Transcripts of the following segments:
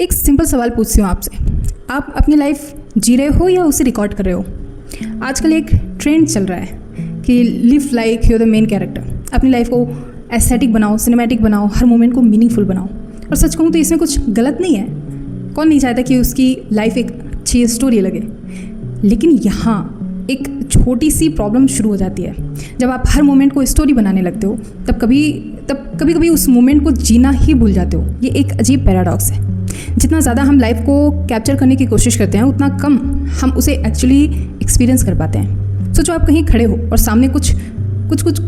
एक सिंपल सवाल पूछती हूँ आपसे, आप अपनी लाइफ जी रहे हो या उसे रिकॉर्ड कर रहे हो? आजकल एक ट्रेंड चल रहा है कि live like you the main character. अपनी लाइफ को एस्थेटिक बनाओ, सिनेमैटिक बनाओ, हर मोमेंट को मीनिंगफुल बनाओ। और सच कहूँ तो इसमें कुछ गलत नहीं है। कौन नहीं चाहता कि उसकी लाइफ एक अच्छी स्टोरी लगे। लेकिन यहाँ एक छोटी सी प्रॉब्लम शुरू हो जाती है। जब आप हर मोमेंट को स्टोरी बनाने लगते हो तब कभी कभी उस मोमेंट को जीना ही भूल जाते हो। ये एक अजीब पैराडॉक्स है। जितना ज़्यादा हम लाइफ को कैप्चर करने की कोशिश करते हैं उतना कम हम उसे एक्चुअली एक्सपीरियंस कर पाते हैं। सोचो आप कहीं खड़े हो और सामने कुछ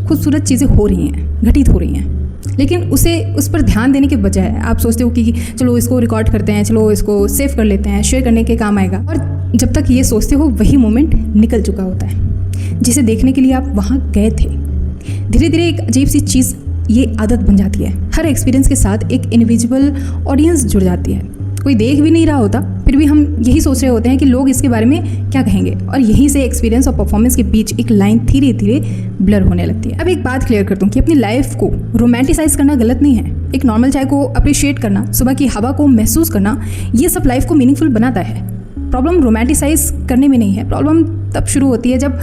खूबसूरत चीज़ें हो रही हैं, घटित हो रही हैं, लेकिन उस पर ध्यान देने के बजाय आप सोचते हो कि चलो इसको रिकॉर्ड करते हैं, चलो इसको सेव कर लेते हैं, शेयर करने के काम आएगा। और जब तक ये सोचते हो वही मोमेंट निकल चुका होता है जिसे देखने के लिए आप वहाँ गए थे। धीरे धीरे एक अजीब सी चीज़ ये आदत बन जाती है। हर एक्सपीरियंस के साथ एक इंडिविजुअल ऑडियंस जुड़ जाती है। कोई देख भी नहीं रहा होता, फिर भी हम यही सोच रहे होते हैं कि लोग इसके बारे में क्या कहेंगे, और यहीं से एक्सपीरियंस और परफॉर्मेंस के बीच एक लाइन धीरे धीरे ब्लर होने लगती है। अब एक बात क्लियर कर दूं कि अपनी लाइफ को रोमांटिसाइज करना गलत नहीं है। एक नॉर्मल चाय को अप्रिशिएट करना, सुबह की हवा को महसूस करना, ये सब लाइफ को मीनिंगफुल बनाता है। प्रॉब्लम रोमांटिसाइज करने में नहीं है। प्रॉब्लम तब शुरू होती है जब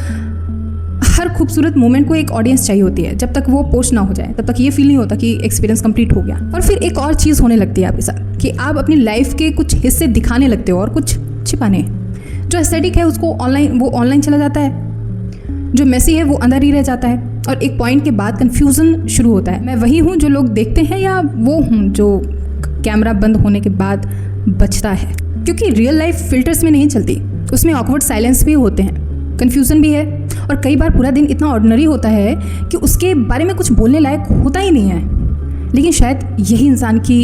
हर खूबसूरत मोमेंट को एक ऑडियंस चाहिए होती है। जब तक वो पोस्ट ना हो जाए तब तक ये फील नहीं होता कि एक्सपीरियंस कंप्लीट हो गया। और फिर एक और चीज़ होने लगती है आपके साथ कि आप अपनी लाइफ के कुछ हिस्से दिखाने लगते हो और कुछ छिपाने। जो एस्थेटिक है उसको ऑनलाइन चला जाता है, जो मेसी है वो अंदर ही रह जाता है। और एक पॉइंट के बाद कन्फ्यूज़न शुरू होता है, मैं वही हूँ जो लोग देखते हैं या वो हूँ जो कैमरा बंद होने के बाद बचता है। क्योंकि रियल लाइफ फिल्टर्स में नहीं चलती, उसमें ऑकवर्ड साइलेंस भी होते हैं, कन्फ्यूज़न भी है, और कई बार पूरा दिन इतना ऑर्डिनरी होता है कि उसके बारे में कुछ बोलने लायक होता ही नहीं है। लेकिन शायद यही इंसान की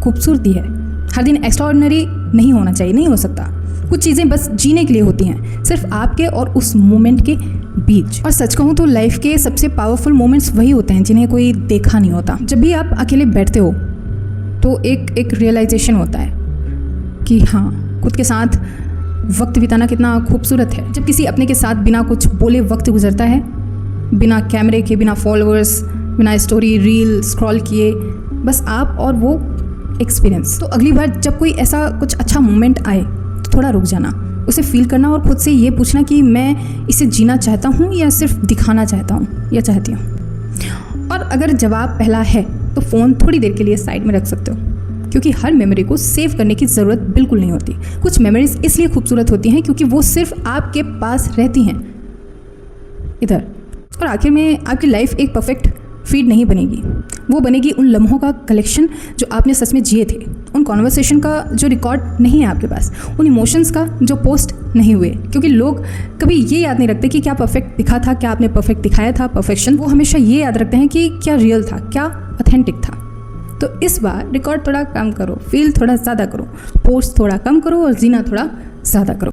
खूबसूरती है। हर दिन एक्स्ट्राऑर्डिनरी नहीं होना चाहिए, नहीं हो सकता। कुछ चीज़ें बस जीने के लिए होती हैं, सिर्फ आपके और उस मोमेंट के बीच। और सच कहूँ तो लाइफ के सबसे पावरफुल मोमेंट्स वही होते हैं जिन्हें कोई देखा नहीं होता। जब भी आप अकेले बैठते हो तो एक रियलाइजेशन होता है कि हाँ, खुद के साथ वक्त बिताना कितना खूबसूरत है। जब किसी अपने के साथ बिना कुछ बोले वक्त गुजरता है, बिना कैमरे के, बिना फॉलोअर्स, बिना स्टोरी रील स्क्रॉल किए, बस आप और वो एक्सपीरियंस। तो अगली बार जब कोई ऐसा कुछ अच्छा मोमेंट आए तो थोड़ा रुक जाना, उसे फील करना और खुद से ये पूछना कि मैं इसे जीना चाहता हूँ या सिर्फ दिखाना चाहता हूँ या चाहती हूँ। और अगर जवाब पहला है तो फ़ोन थोड़ी देर के लिए साइड में रख सकते हो, क्योंकि हर मेमोरी को सेव करने की ज़रूरत बिल्कुल नहीं होती। कुछ मेमोरीज इसलिए खूबसूरत होती हैं क्योंकि वो सिर्फ आपके पास रहती हैं इधर। और आखिर में आपकी लाइफ एक परफेक्ट फीड नहीं बनेगी, वो बनेगी उन लम्हों का कलेक्शन जो आपने सच में जिए थे, उन कॉन्वर्सेशन का जो रिकॉर्ड नहीं है आपके पास, उन इमोशंस का जो पोस्ट नहीं हुए। क्योंकि लोग कभी ये याद नहीं रखते कि क्या परफेक्ट दिखा था, क्या आपने परफेक्ट दिखाया था, परफेक्शन। वो हमेशा ये याद रखते हैं कि क्या रियल था, क्या ऑथेंटिक था। तो इस बार रिकॉर्ड थोड़ा कम करो, फील थोड़ा ज़्यादा करो, पोस्ट थोड़ा कम करो और जीना थोड़ा ज़्यादा करो।